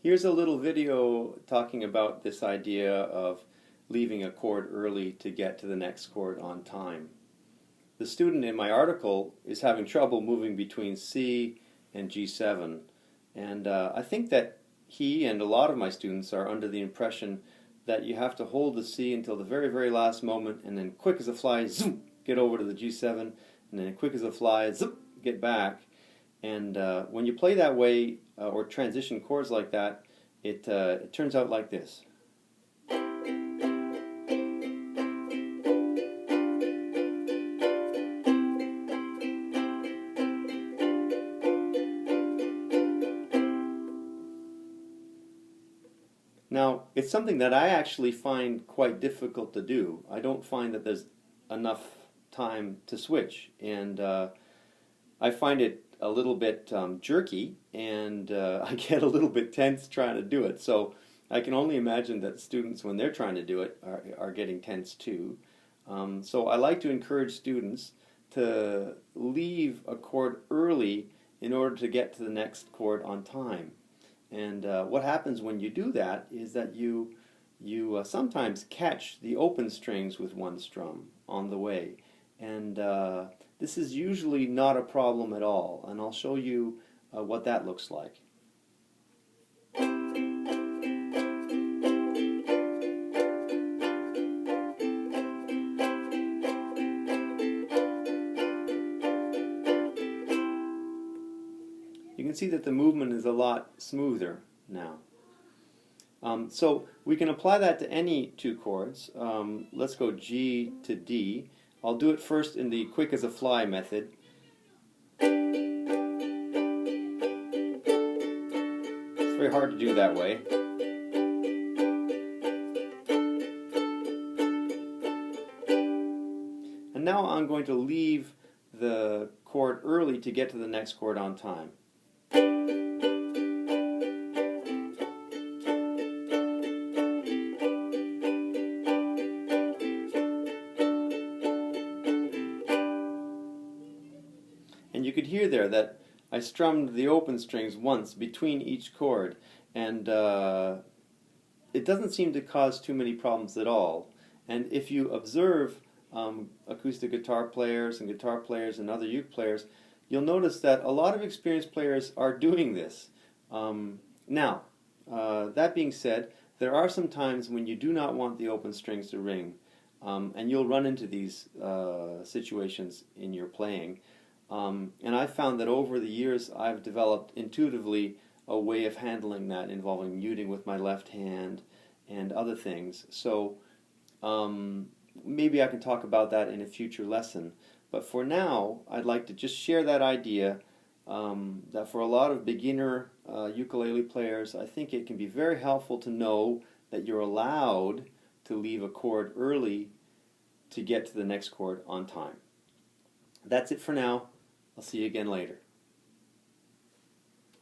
Here's a little video talking about this idea of leaving a chord early to get to the next chord on time. The student in my article is having trouble moving between C and G7, and I think that he and a lot of my students are under the impression that you have to hold the C until the very, very last moment, and then quick as a fly, zoom, get over to the G7, and then quick as a fly, zoom, get back. And when you play that way, or transition chords like that, it turns out like this. Now, it's something that I actually find quite difficult to do. I don't find that there's enough time to switch, and I find it a little bit jerky, and I get a little bit tense trying to do it. So I can only imagine that students, when they're trying to do it, are getting tense too. So I like to encourage students to leave a chord early in order to get to the next chord on time. And what happens when you do that is that you sometimes catch the open strings with one strum on the way. And this is usually not a problem at all, and I'll show you what that looks like. You can see that the movement is a lot smoother now. So we can apply that to any two chords. Let's go G to D. I'll do it first in the quick as a fly method. It's very hard to do that way. And now I'm going to leave the chord early to get to the next chord on time. And you could hear there that I strummed the open strings once between each chord, and it doesn't seem to cause too many problems at all. And if you observe acoustic guitar players and other uke players, you'll notice that a lot of experienced players are doing this. Now, that being said, there are some times when you do not want the open strings to ring, and you'll run into these situations in your playing. And I've found that over the years I've developed intuitively a way of handling that involving muting with my left hand and other things. So maybe I can talk about that in a future lesson. But for now, I'd like to just share that idea that for a lot of beginner ukulele players, I think it can be very helpful to know that you're allowed to leave a chord early to get to the next chord on time. That's it for now. I'll see you again later.